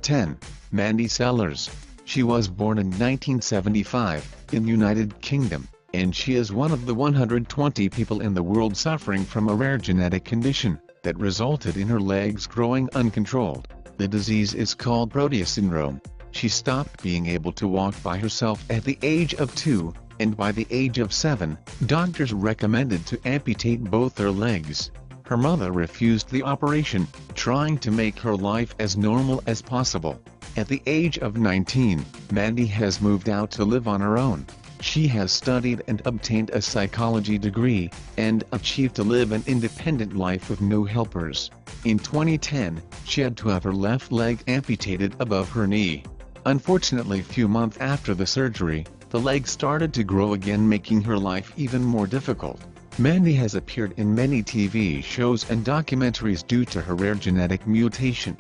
10. Mandy Sellers. She was born in 1975, in United Kingdom, and she is one of the 120 people in the world suffering from a rare genetic condition that resulted in her legs growing uncontrolled. The disease is called Proteus syndrome. She stopped being able to walk by herself at the age of 2, and by the age of 7, doctors recommended to amputate both her legs. Her mother refused the operation, trying to make her life as normal as possible. At the age of 19, Mandy has moved out to live on her own. She has studied and obtained a psychology degree, and achieved to live an independent life with no helpers. In 2010, she had to have her left leg amputated above her knee. Unfortunately, few months after the surgery, the leg started to grow again, making her life even more difficult. Mandy has appeared in many TV shows and documentaries due to her rare genetic mutation.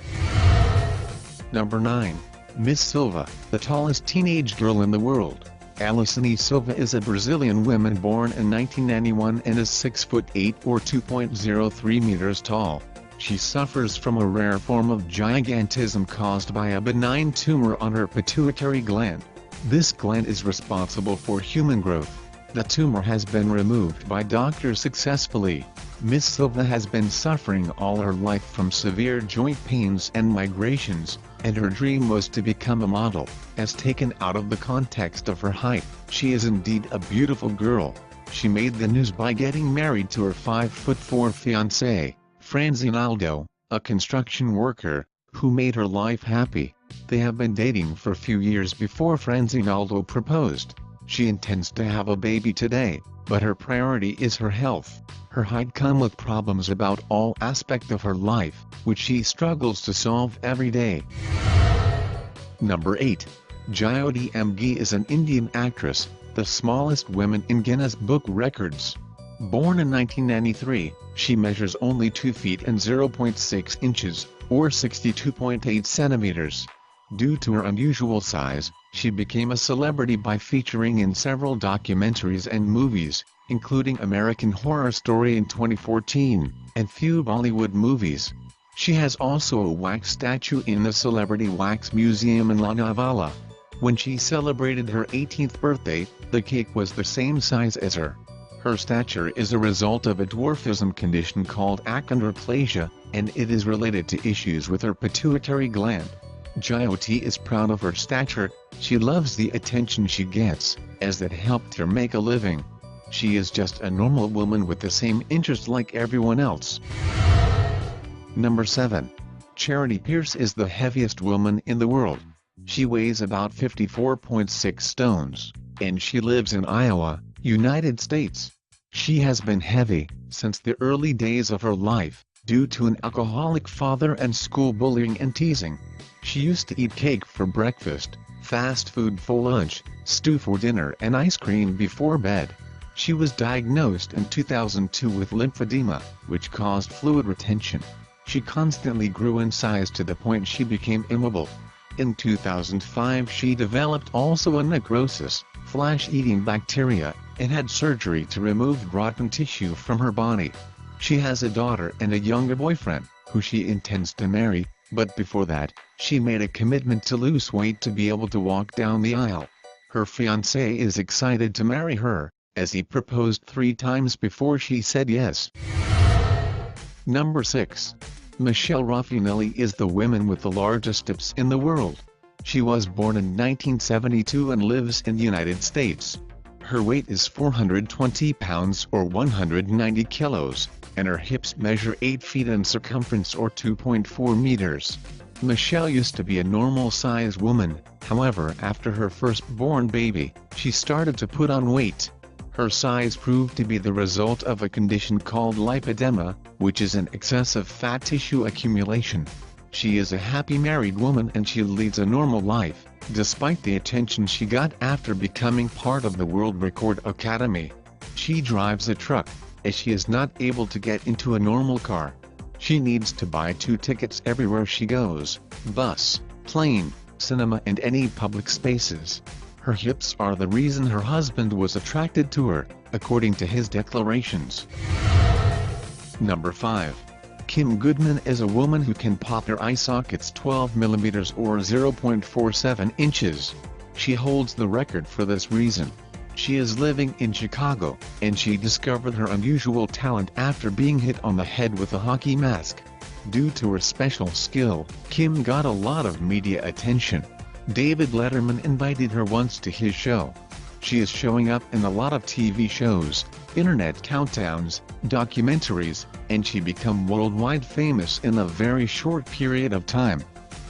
Number 9. Miss Silva, the tallest teenage girl in the world. Alison Silva is a Brazilian woman born in 1991 and is 6'8" or 2.03 meters tall. She suffers from a rare form of gigantism caused by a benign tumor on her pituitary gland. This gland is responsible for human growth. The tumor has been removed by doctors successfully. Miss Silva has been suffering all her life from severe joint pains and migraines, and her dream was to become a model. As taken out of the context of her height, she is indeed a beautiful girl. She made the news by getting married to her 5'4" fiancé, Franzinaldo, a construction worker, who made her life happy. They have been dating for a few years before Franzinaldo proposed. She intends to have a baby today, but her priority is her health. Her height comes with problems about all aspects of her life, which she struggles to solve every day. Number 8. Jyoti Amge is an Indian actress, the smallest woman in Guinness Book Records. Born in 1993, she measures only 2 feet and 0.6 inches, or 62.8 centimeters. Due to her unusual size, she became a celebrity by featuring in several documentaries and movies, including American Horror Story in 2014, and few Bollywood movies. She has also a wax statue in the Celebrity Wax Museum in Lonavala. When she celebrated her 18th birthday, the cake was the same size as her. Her stature is a result of a dwarfism condition called achondroplasia, and it is related to issues with her pituitary gland. Jyoti is proud of her stature. She loves the attention she gets, as that helped her make a living. She is just a normal woman with the same interests like everyone else. Number 7. Charity Pierce is the heaviest woman in the world. She weighs about 54.6 stones, and she lives in Iowa, United States. She has been heavy since the early days of her life, due to an alcoholic father and school bullying and teasing. She used to eat cake for breakfast, fast food for lunch, stew for dinner and ice cream before bed. She was diagnosed in 2002 with lymphedema, which caused fluid retention. She constantly grew in size to the point she became immobile. In 2005 she developed also a necrosis, flesh-eating bacteria, and had surgery to remove rotten tissue from her body. She has a daughter and a younger boyfriend, who she intends to marry, but before that, she made a commitment to lose weight to be able to walk down the aisle. Her fiancé is excited to marry her, as he proposed 3 times before she said yes. Number 6. Michelle Raffinelli is the woman with the largest hips in the world. She was born in 1972 and lives in the United States. Her weight is 420 pounds or 190 kilos, and her hips measure 8 feet in circumference or 2.4 meters. Michelle used to be a normal-sized woman, however after her first-born baby, she started to put on weight. Her size proved to be the result of a condition called lipedema, which is an excessive fat tissue accumulation. She is a happy married woman and she leads a normal life, despite the attention she got after becoming part of the World Record Academy. She drives a truck, as she is not able to get into a normal car. She needs to buy 2 tickets everywhere she goes: bus, plane, cinema and any public spaces. Her hips are the reason her husband was attracted to her, according to his declarations. Number 5. Kim Goodman is a woman who can pop her eye sockets 12mm or 0.47 inches. She holds the record for this reason. She is living in Chicago, and she discovered her unusual talent after being hit on the head with a hockey mask. Due to her special skill, Kim got a lot of media attention. David Letterman invited her once to his show. She is showing up in a lot of TV shows, internet countdowns, documentaries, and she became worldwide famous in a very short period of time.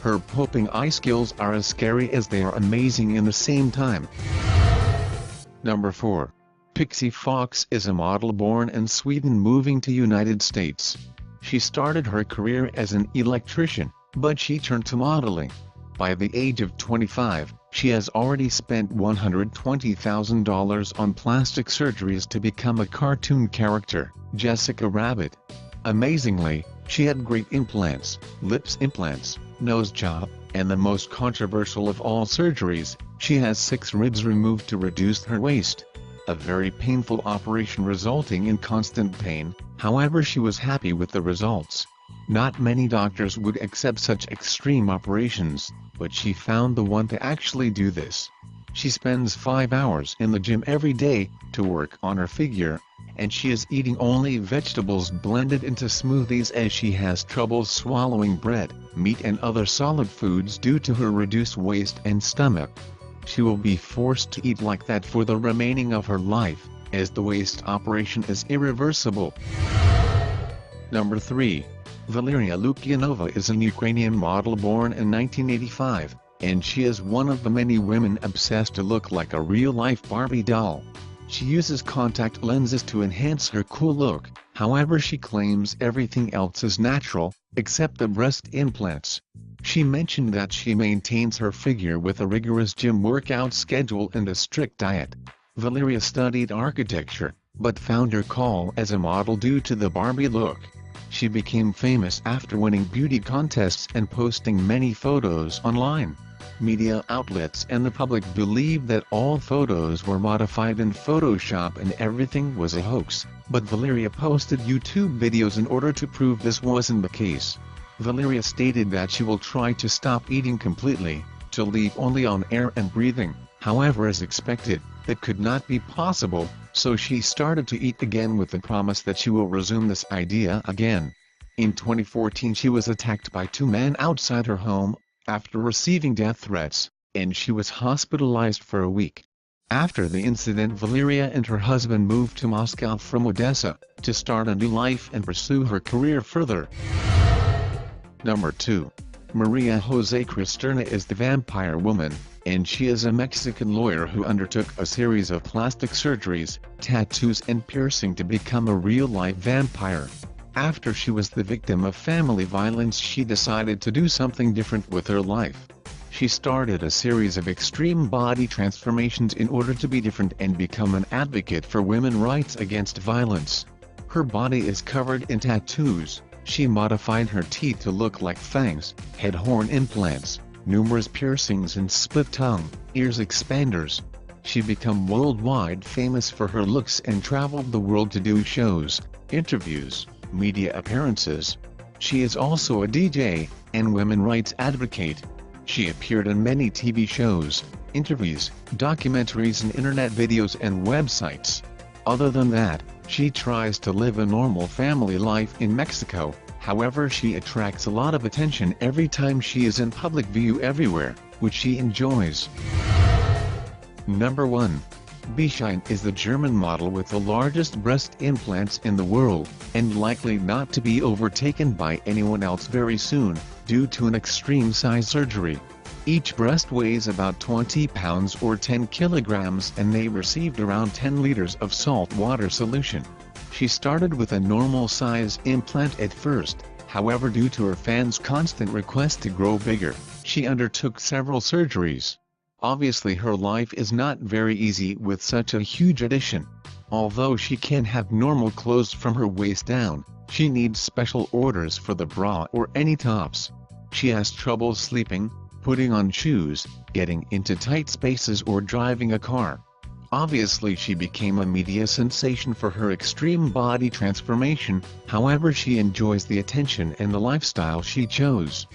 Her popping eye skills are as scary as they are amazing in the same time. Number 4. Pixie Fox is a model born in Sweden moving to United States. She started her career as an electrician, but she turned to modeling. By the age of 25, she has already spent $120,000 on plastic surgeries to become a cartoon character, Jessica Rabbit. Amazingly, she had great implants, lips implants, nose job, and the most controversial of all surgeries, she has 6 ribs removed to reduce her waist. A very painful operation resulting in constant pain, however she was happy with the results. Not many doctors would accept such extreme operations, but she found the one to actually do this. She spends 5 hours in the gym every day to work on her figure, and she is eating only vegetables blended into smoothies as she has trouble swallowing bread, meat and other solid foods due to her reduced waist and stomach. She will be forced to eat like that for the remaining of her life, as the waist operation is irreversible. Number 3. Valeria Lukyanova is an Ukrainian model born in 1985, and she is one of the many women obsessed to look like a real-life Barbie doll. She uses contact lenses to enhance her cool look, however she claims everything else is natural, except the breast implants. She mentioned that she maintains her figure with a rigorous gym workout schedule and a strict diet. Valeria studied architecture, but found her call as a model due to the Barbie look. She became famous after winning beauty contests and posting many photos online. Media outlets and the public believed that all photos were modified in Photoshop and everything was a hoax, but Valeria posted YouTube videos in order to prove this wasn't the case. Valeria stated that she will try to stop eating completely, to leave only on air and breathing. However, as expected, that could not be possible, so she started to eat again with the promise that she will resume this idea again. In 2014 she was attacked by 2 men outside her home, after receiving death threats, and she was hospitalized for a week. After the incident, Valeria and her husband moved to Moscow from Odessa, to start a new life and pursue her career further. Number 2. Maria Jose Cristerna is the Vampire Woman, and she is a Mexican lawyer who undertook a series of plastic surgeries, tattoos and piercing to become a real-life vampire. After she was the victim of family violence, she decided to do something different with her life. She started a series of extreme body transformations in order to be different and become an advocate for women's rights against violence. Her body is covered in tattoos. She modified her teeth to look like fangs, head horn implants, numerous piercings and split tongue, ears expanders. She became worldwide famous for her looks and traveled the world to do shows, interviews, media appearances. She is also a DJ, and women's rights advocate. She appeared in many TV shows, interviews, documentaries and internet videos and websites. Other than that, she tries to live a normal family life in Mexico, however she attracts a lot of attention every time she is in public view everywhere, which she enjoys. Number 1. Bieshine is the German model with the largest breast implants in the world, and likely not to be overtaken by anyone else very soon, due to an extreme size surgery. Each breast weighs about 20 pounds or 10 kilograms and they received around 10 liters of salt water solution. She started with a normal size implant at first, however due to her fans' constant request to grow bigger, she undertook several surgeries. Obviously her life is not very easy with such a huge addition. Although she can have normal clothes from her waist down, she needs special orders for the bra or any tops. She has trouble sleeping, putting on shoes, getting into tight spaces or driving a car. Obviously she became a media sensation for her extreme body transformation, however she enjoys the attention and the lifestyle she chose.